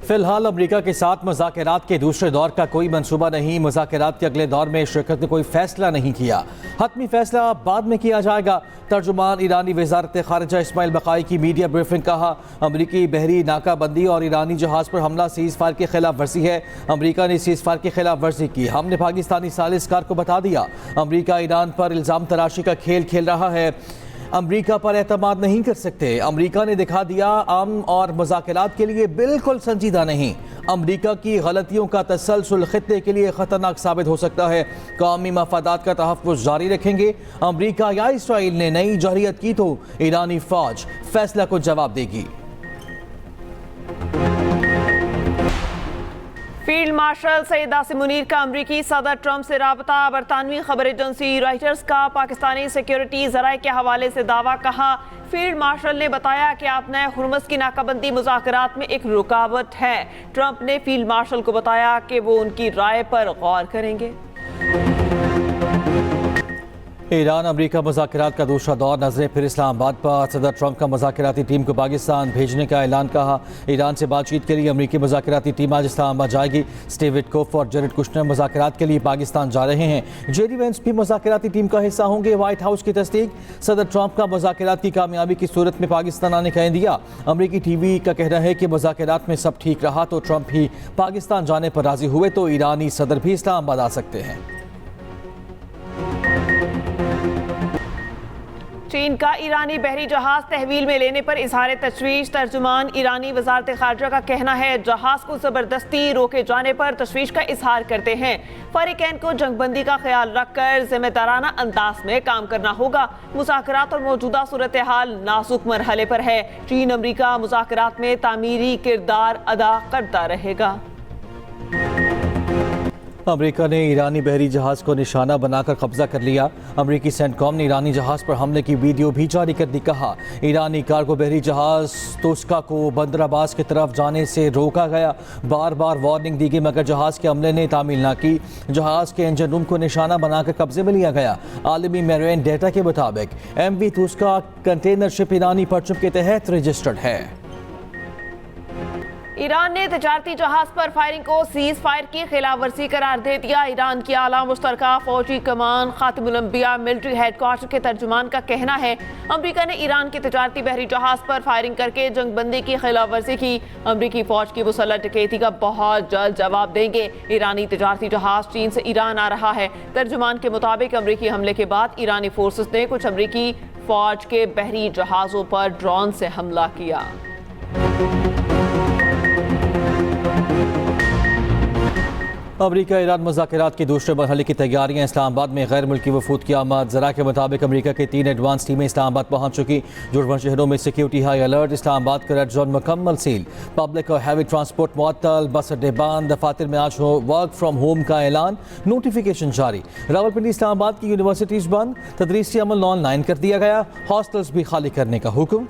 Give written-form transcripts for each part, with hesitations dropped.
फिलहाल अमेरिका के साथ मुज़ाकरात के दूसरे दौर का कोई मंसूबा नहीं। मुज़ाकरात के अगले दौर में शिरकत ने कोई फैसला नहीं किया। हतमी फैसला बाद में किया जाएगा। तर्जुमान ईरानी वज़ारत ख़ारिजा इस्माइल बक़ाई की मीडिया ब्रीफिंग। कहा, अमरीकी बहरी नाकाबंदी और ईरानी जहाज़ पर हमला सीज़ फायर की खिलाफ वर्जी है। अमरीका ने सीज़ फायर की खिलाफ वर्जी की। हमने पाकिस्तानी सालिसकार को बता दिया। अमरीका ईरान पर इल्ज़ाम तराशी का खेल खेल रहा है। अमरीका पर एतमाद नहीं कर सकते। अमरीका ने दिखा दिया अमन और मुज़ाकरात के लिए बिल्कुल संजीदा नहीं। अमरीका की गलतियों का तसलसल खित्ते के लिए ख़तरनाक साबित हो सकता है। कौमी मफादात का तहफ़्फ़ुज़ जारी रखेंगे। अमरीका या इसराइल ने नई जरहियत की तो ईरानी फ़ौज फैसला को जवाब देगी। फील्ड मार्शल सैयद आसिम मुनीर का अमरीकी सदर ट्रंप से राबता। बरतानवी खबर एजेंसी रॉयटर्स का पाकिस्तानी सिक्योरिटी ज़राए के हवाले से दावा। कहा, फील्ड मार्शल ने बताया कि आपने हुर्मुज़ की नाकाबंदी मुज़ाकरात में एक रुकावट है। ट्रंप ने फील्ड मार्शल को बताया कि वो उनकी राय पर गौर करेंगे। ईरान अमरीका मुज़ाकरात का दूसरा दौर नजरें फिर इस्लामाबाद पर। सदर ट्रंप का मुज़ाकराती टीम को पाकिस्तान भेजने का ऐलान। कहा, ईरान से बातचीत के लिए अमरीकी मुज़ाकराती टीम आज इस्लामाबाद जाएगी। स्टीव विटकोफ और जेरेड कुशनर मुज़ाकरात के लिए पाकिस्तान जा रहे हैं। जेडी वेंस भी मुज़ाकराती टीम का हिस्सा होंगे। व्हाइट हाउस की तस्दीक। सदर ट्रंप का मुज़ाकरात की कामयाबी की सूरत में पाकिस्तान आने का दिया। अमरीकी टीवी का कहना है कि मुज़ाकरात में सब ठीक रहा तो ट्रंप ही पाकिस्तान जाने पर राजी हुए तो ईरानी सदर भी इस्लामाबाद आ सकते हैं। चीन का ईरानी बहरी जहाज तहवील में लेने पर इजहार तशवीश। तर्जुमान ईरानी वजारत खारजा का कहना है, जहाज को जबरदस्ती रोके जाने पर तशवीश का इजहार करते हैं। फरीकैन को जंगबंदी का ख्याल रखकर जिम्मेदाराना अंदाज में काम करना होगा। मुज़ाकरात और मौजूदा सूरत हाल नाजुक मरहले पर है। चीन अमरीका मुज़ाकरात में तामीरी किरदार अदा करता रहेगा। अमेरिका ने ईरानी बहरी जहाज़ को निशाना बनाकर कब्जा कर लिया। अमेरिकी सेंटकॉम ने ईरानी जहाज़ पर हमले की वीडियो भी जारी कर दी। कहा, ईरानी कार्गो बहरी जहाज़ तुस्का को बंदर अब्बास की तरफ जाने से रोका गया। बार बार वार्निंग दी गई मगर जहाज़ के हमले ने तामील ना की। जहाज़ के इंजन रूम को निशाना बनाकर कब्जे में लिया गया। आलमी मेरीन डेटा के मुताबिक MV तुस्का कंटेनर शिप ईरानी परचम के तहत रजिस्टर्ड है। ईरान ने तजारती जहाज पर फायरिंग को सीज फायर की खिलाफ वर्जी करार दे दिया। ईरान की आला मुश्तरका फौजी कमान खातिमुल अंबिया मिलिट्री हेडक्वार्टर के तर्जुमान का कहना है, अमरीका ने ईरान के तजारती बहरी जहाज पर फायरिंग करके जंगबंदी की खिलाफ वर्जी की। अमरीकी फौज की मुसल्लह डकैती का बहुत जल्द जवाब देंगे। ईरानी तजारती जहाज चीन से ईरान आ रहा है। तर्जुमान के मुताबिक अमरीकी हमले के बाद ईरानी फोर्सेस ने कुछ अमरीकी फौज के बहरी जहाजों पर ड्रोन से हमला किया। अमरीका ईरान मुज़ाकरात के दूसरे मरहले की तैयारियां। इस्लामाबाद में गैर मुल्की वफूद की आमद। ज़रा के मुताबिक अमरीका की 3 एडवांस टीमें इस्लामाबाद पहुंच चुकी। जुड़वा शहरों में सिक्योरिटी हाई अलर्ट। इस्लामाबाद का रेड जोन मुकम्मल सील। पब्लिक और हैवी ट्रांसपोर्ट मुअत्तल। बस अड्डे बंद। दफातर में आज वर्क फ्राम होम का ऐलान। नोटिफिकेशन जारी। रावलपिंडी इस्लामाबाद की यूनिवर्सिटीज़ बंद। तदरीसी अमल ऑनलाइन कर दिया गया। हॉस्टल्स भी खाली करने का हुक्म।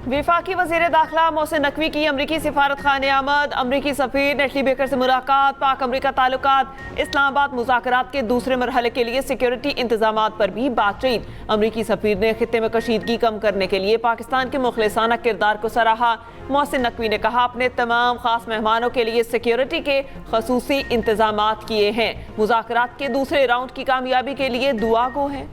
वफाकी वज़ीर दाखिला मोहसिन नकवी की अमरीकी सिफारत खाने आमद। अमरीकी सफ़ीर नेटली बेकर से मुलाकात। पाक अमरीका ताल्लुकात। इस्लामाबाद मुज़ाकरात के दूसरे मरहले के लिए सिक्योरिटी इंतजामात पर भी बातचीत। अमरीकी सफ़ीर ने खित्ते में कशीदगी कम करने के लिए पाकिस्तान के मुखलिसाना किरदार को सराहा। मोहसिन नकवी ने कहा, अपने तमाम खास मेहमानों के लिए सिक्योरिटी के खसूसी इंतजामात किए हैं। मुज़ाकरात के दूसरे राउंड की कामयाबी के लिए दुआ गो हैं।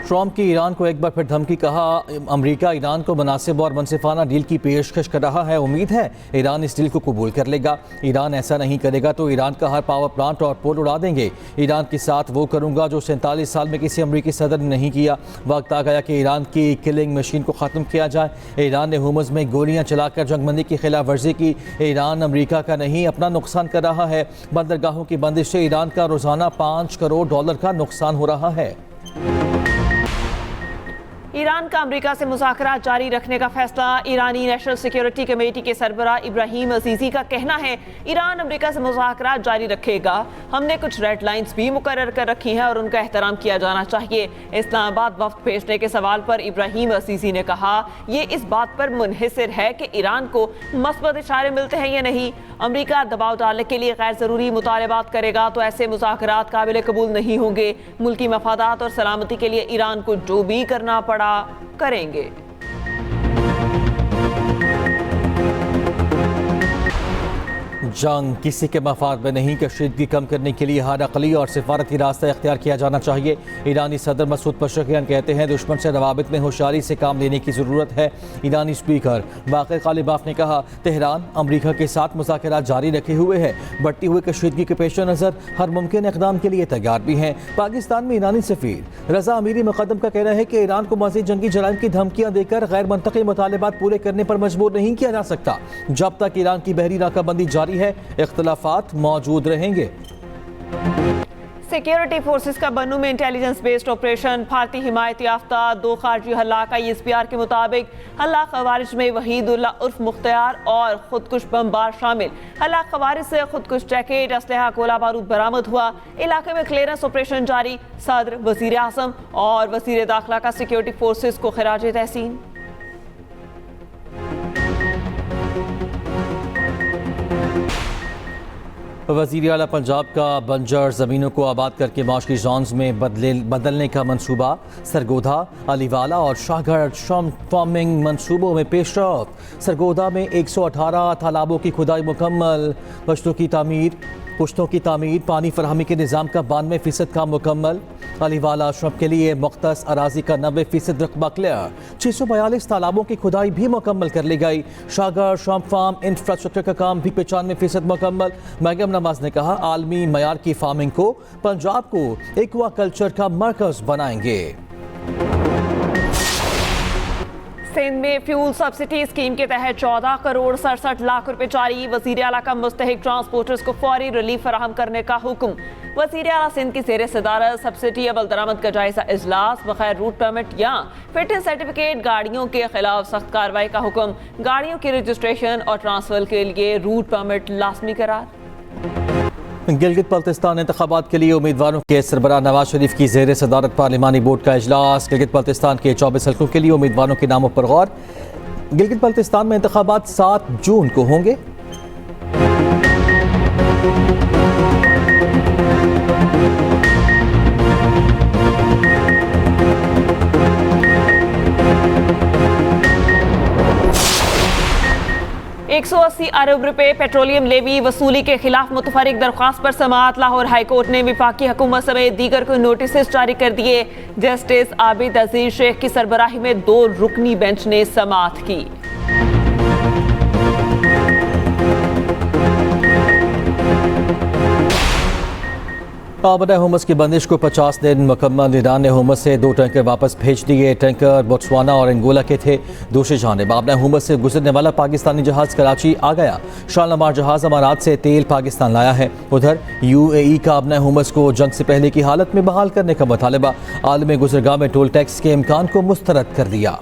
ट्रंप की ईरान को एक बार फिर धमकी। कहा, अमेरिका ईरान को मुनासिब और मुनसिफाना डील की पेशकश कर रहा है। उम्मीद है ईरान इस डील को कबूल कर लेगा। ईरान ऐसा नहीं करेगा तो ईरान का हर पावर प्लांट और पोल उड़ा देंगे। ईरान के साथ वो करूंगा जो 47 साल में किसी अमरीकी सदर ने नहीं किया। वक्त आ गया कि ईरान की किलिंग मशीन को ख़त्म किया जाए। ईरान ने हुर्मुज़ में गोलियां चलाकर जंगबंदी की खिलाफ वर्जी की। ईरान अमरीका का नहीं अपना नुकसान कर रहा है। बंदरगाहों की बंदिश से ईरान का रोज़ाना $5 करोड़ का नुकसान हो रहा है। ईरान ईरान का अमेरिका से मुज़ाकरात जारी रखने का फैसला। ईरानी नेशनल सिक्योरिटी कमेटी के सरबराह इब्राहिम अजीज़ी का कहना है ईरान अमेरिका से मुज़ाकरात जारी रखेगा। हमने कुछ रेड लाइंस भी मुकर्रर कर रखी हैं और उनका एहतराम किया जाना चाहिए। इस्लामाबाद वफ्द भेजने के सवाल पर इब्राहिम अजीज़ी ने कहा ये इस बात पर मुनहसिर है कि ईरान को मस्बत इशारे मिलते हैं या नहीं। अमेरिका दबाव डालने के लिए गैर ज़रूरी मुतालबात करेगा तो ऐसे मुज़ाकरात काबिल कबूल नहीं होंगे। मुल्की मफादात और सलामती के लिए ईरान को जो भी करना पड़ा करेंगे। जंग किसी के मफाद में नहीं, कशीदगी कम करने के लिए हर अक़ली और सिफारती रास्ता इख्तियार किया जाना चाहिए। ईरानी सदर मसूद पशकियान कहते हैं दुश्मन से रवाबित में होशियारी से काम लेने की ज़रूरत है। ईरानी स्पीकर बाक़िर ग़ालिबाफ ने कहा तेहरान अमरीका के साथ मुज़ाकरात जारी रखे हुए है। बढ़ती हुई कशीदगी के पेश नज़र हर मुमकिन इक़दाम के लिए तैयार भी हैं। पाकिस्तान में ईरानी सफ़ीर रज़ा अमीरी मुक़द्दम का कहना है कि ईरान को मज़ीद जंगी जराइम की धमकियाँ देकर गैर मंतक़ी मुतालबात पूरे करने पर मजबूर नहीं किया जा सकता। जब तक ईरान की बहरी नाकाबंदी जारी है इख्तिलाफात मौजूद रहेंगे। सिक्योरिटी फोर्सेस का बन्नू में इंटेलिजेंस बेस्ड ऑपरेशन। भारतीय हिमायत याफ्ता 2 खारजी हल्लाक ISPR के मुताबिक हल्लाक खवारिज में वहीदुल्ला उर्फ मुख्तियार और खुदकुश बमबार शामिल। हल्लाक खवारिज से खुदकुश जैकेट, असलहा, गोला बारूद बरामद हुआ। इलाके में क्लियरेंस ऑपरेशन जारी। सदर, वजीर आज़म और वजीर दाखिला का सिक्योरिटी फोर्सेस को खिराज तहसीन। वज़ीर आला पंजाब का बंजर ज़मीनों को आबाद करके माशरी जोन्स में बदलने का मनसूबा। सरगोधा, अलीवाला और शाहगढ़ फार्मिंग मनसूबों में पेशरफ। सरगोधा में 118 तालाबों की खुदाई मुकम्मल। पुश्तों की तामीर, पानी फराहमी के निज़ाम का 92% काम मुकम्मल। अलीवाला श्रम के लिए मुख्तस अराजी का 90% रकबा क्लियर। 642 तालाबों की खुदाई भी मुकम्मल कर ली गई। शाहगढ़ श्रम फार्म इंफ्रास्ट्रक्चर का काम भी 95% मुकम्मल। मरियम नवाज ने कहा आलमी मयार की फार्मिंग को पंजाब को एक्वा कल्चर का मरकज बनाएंगे। सिंध में फ्यूल सब्सिडी स्कीम के तहत 14 करोड़ 67 लाख रुपए जारी। वज़ीर आला का मुस्तहिक ट्रांसपोर्टर्स को फौरी रिलीफ फराहम करने का हुक्म। वज़ीर आला सिंध की ज़ेर सदारत सब्सिडी अमल दरामद का जायजा इजलास। बगैर रूट परमिट या फिटनेस सर्टिफिकेट गाड़ियों के खिलाफ सख्त कार्रवाई का हुक्म। गाड़ियों की रजिस्ट्रेशन और ट्रांसफर के लिए रूट परमिट लाजमी करार। गिलगित बल्तिस्तान इंतखाबात के लिए उम्मीदवारों के सरबराह नवाज शरीफ की ज़ेर सदारत पार्लिमानी बोर्ड का इजलास। गिलगित बल्तिस्तान के 24 हल्कों के लिए उम्मीदवारों के नामों पर गौर। गिलगित बल्तिस्तान में इंतखाबात 7 जून को होंगे। $180 अरब पेट्रोलियम लेवी वसूली के खिलाफ मुतफरिक दरख्वास्त पर समाअत। लाहौर हाईकोर्ट ने विफाकी हुकूमत समेत दीगर को नोटिस जारी कर दिए। जस्टिस आबिद अजीज शेख की सरबराही में 2 रुकनी बेंच ने समाअत की। आबना हुमस की बंदिश को 50 दिन मुकम्मल। ईरान ने हुमस से 2 टैंकर वापस भेज दिए। टैंकर बोत्सवाना और अंगोला के थे। दूसरी जानिब आबना हुमस से गुजरने वाला पाकिस्तानी जहाज कराची आ गया। शालमार जहाज अमारात से तेल पाकिस्तान लाया है। उधर UAE का आबना हुमस को जंग से पहले की हालत में बहाल करने का मुतालबा। आलम गुजरगाह में टोल टैक्स के इम्कान को मुस्तरद कर दिया।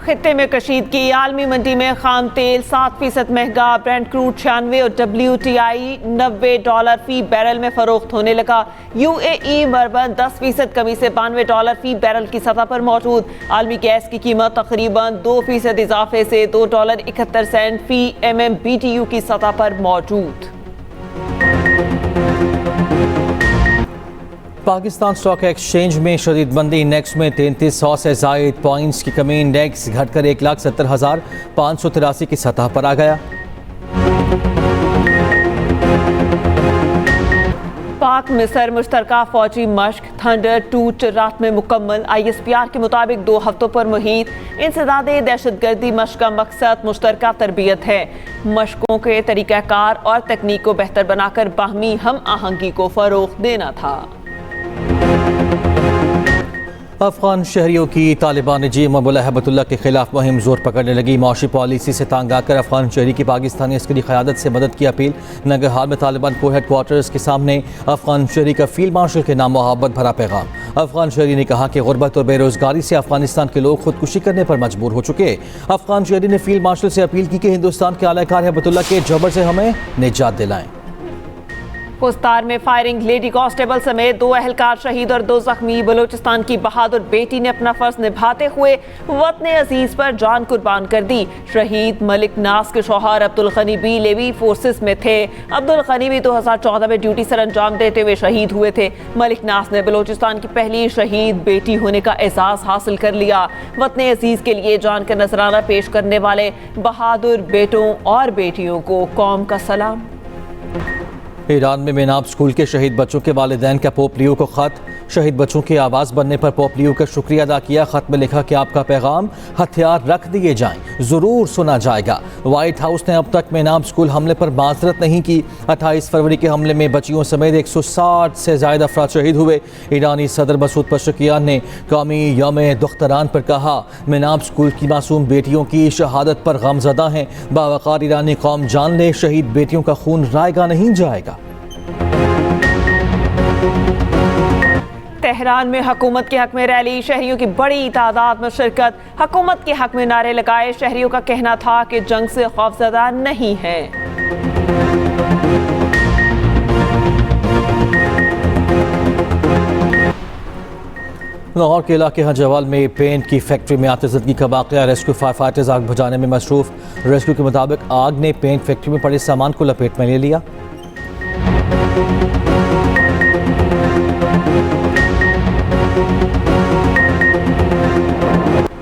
खित्ते में कशीदगी। आलमी मंडी में खाम तेल 7% महंगा। ब्रेंट क्रूड 96 और WTI $90 फी बैरल में फरोख्त होने लगा। UAE बर्बन 10% कमी से $92 फी बैरल की सतह पर मौजूद। आलमी गैस की कीमत तकरीबन 2% इजाफे से $2.71 फी MMBTU की सतह पर मौजूद। पाकिस्तान स्टॉक एक्सचेंज में शदीद मंदी। इंडेक्स में 3300 से जायद पॉइंट्स की कमी। इंडेक्स घटकर 1,70,583 की सतह पर आ गया। पाक मिस्र मुश्तरका फौजी मश्क थंडर 2 रात में मुकम्मल। ISPR के मुताबिक 2 हफ्तों पर मुहित इंसदादे दहशतगर्दी मश्क का मकसद मुश्तरका तरबियत है। मश्कों के तरीक़ाकार और तकनीक को बेहतर बनाकर बाहमी हम आहंगी को फ़रोग़ देना था। अफगान शहरियों की तालिबान रजीम मौला हिब्बतुल्लाह के खिलाफ मुहिम जोर पकड़ने लगी। माशी पॉलिसी से तंग आकर अफगान शहरी की पाकिस्तानी अस्करी क़यादत से मदद की अपील। नंगरहार में तालिबान को हेडक्वार्टर्स के सामने अफगान शहरी का फील्ड मार्शल के नाम मोहब्बत भरा पैगाम। अफगान शहरी ने कहा कि गुर्बत और बेरोजगारी से अफगानिस्तान के लोग खुदकुशी करने पर मजबूर हो चुके। अफगान शहरी ने फील्ड मार्शल से अपील की कि हिंदुस्तान के आलाकार हिब्बतुल्लाह के जबर से हमें निजात दिलाएं। पुस्तार में फायरिंग, लेडी कांस्टेबल समेत 2 अहलकार शहीद और 2 जख्मी। बलूचिस्तान की बहादुर बेटी ने अपना फर्ज निभाते हुए वतन अजीज पर जान कुर्बान कर दी। शहीद मलिक नास के शौहर अब्दुल गनी भी लेवी फोर्सेस में थे। अब्दुल गनी भी 2014 में ड्यूटी सर अंजाम देते हुए शहीद हुए थे। मलिक नास ने बलूचिस्तान की पहली शहीद बेटी होने का एजाज हासिल कर लिया। वतन अजीज के लिए जान का नजराना पेश करने वाले बहादुर बेटों और बेटियों को कौम का सलाम। ईरान में मेनाब स्कूल के शहीद बच्चों के वालिदैन का पोप लियो को खत। शहीद बच्चों की आवाज़ बनने पर पोप लियो का शुक्रिया अदा किया। खत में लिखा कि आपका पैगाम हथियार रख दिए जाएं, ज़रूर सुना जाएगा। वाइट हाउस ने अब तक मेनाब स्कूल हमले पर माजरत नहीं की। 28 फरवरी के हमले में बच्चियों समेत 160 से ज़ायद अफराद शहीद हुए। ईरानी सदर मसूद पशकियान ने कौमी यौम दुख्तरान पर कहा, मेनाब स्कूल की मासूम बेटियों की शहादत पर गमज़दा हैं। बावकार ईरानी कौम जान ले, शहीद बेटियों का खून रायगा नहीं जाएगा। तेहरान में हुकूमत के हक में रैली, शहरियों की बड़ी तादाद में शिरकत। हुकूमत के हक में नारे लगाए। शहरियों का कहना था कि जंग से खौफजदा नहीं है। लाहौर के इलाके हजवाल में पेंट की फैक्ट्री में आतिशबाजी का वाक़या। रेस्क्यू फायर फाइटर्स आग बुझाने में मसरूफ। रेस्क्यू के मुताबिक आग ने पेंट फैक्ट्री में पड़े सामान को लपेट में ले लिया।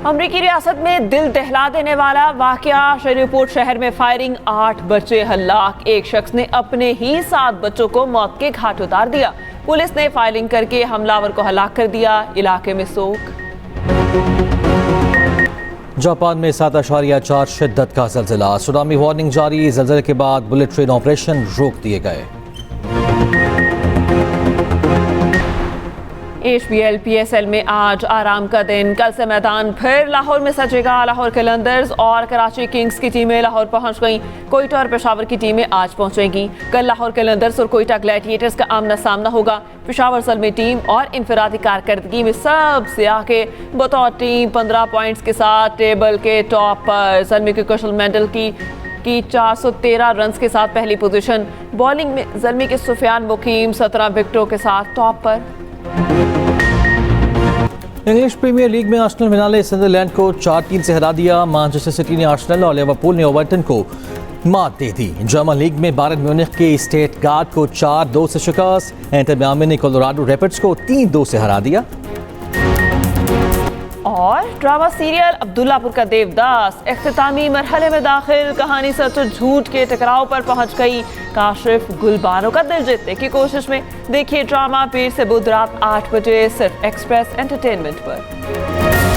अमरीकी रियासत में दिल दहला देने वाला वाकया। शरीफपुर शहर में फायरिंग, 8 बच्चे हलाक। एक शख्स ने अपने ही 7 बच्चों को मौत के घाट उतार दिया। पुलिस ने फायरिंग करके हमलावर को हलाक कर दिया। इलाके में सोग। जापान में 7.4 शिद्दत का ज़लज़ला। सुनामी वार्निंग जारी। ज़लज़ले के बाद बुलेट ट्रेन ऑपरेशन रोक दिए गए। HBL PSL में आज आराम का दिन। कल से मैदान फिर लाहौर में सजेगा। लाहौर कलंदर्स और कराची किंग्स की टीमें लाहौर पहुंच गईं। कोयटा और पेशावर की टीमें आज पहुंचेंगी। कल लाहौर कलंदर्स और कोयटा ग्लैडिएटर्स का आमना सामना होगा। पेशावर ज़ल्मी टीम और इनफरादी कारकर्दगी में सबसे आगे बतौर टीम 15 पॉइंट्स के साथ टेबल के टॉप पर। ज़ल्मी के कुशल मेंडल की 413 रन्स के साथ पहली पोजीशन। बॉलिंग में ज़ल्मी के सुफियान मुकीम 17 विकेटों के साथ टॉप पर। इंग्लिश प्रीमियर लीग में आर्सेनल ने सदरलैंड को 4-3 से हरा दिया। मैनचेस्टर सिटी ने आर्सेनल और लिवरपूल ने ओवरटन को मात दे दी। जर्मन लीग में बायर्न म्यूनिख के स्टटगार्ट को 4-2 से शिकस्त। इंटर मियामी ने कोलोराडो रैपिड्स को 3-2 से हरा दिया। और ड्रामा सीरियल अब्दुल्लापुर का देवदास इख्तितामी मरहले में दाखिल। कहानी सच और झूठ के टकराव पर पहुंच गई। काशिफ गुलबानों का दिल जीतने की कोशिश में। देखिए ड्रामा पीर से बुध रात 8 बजे सिर्फ एक्सप्रेस एंटरटेनमेंट पर।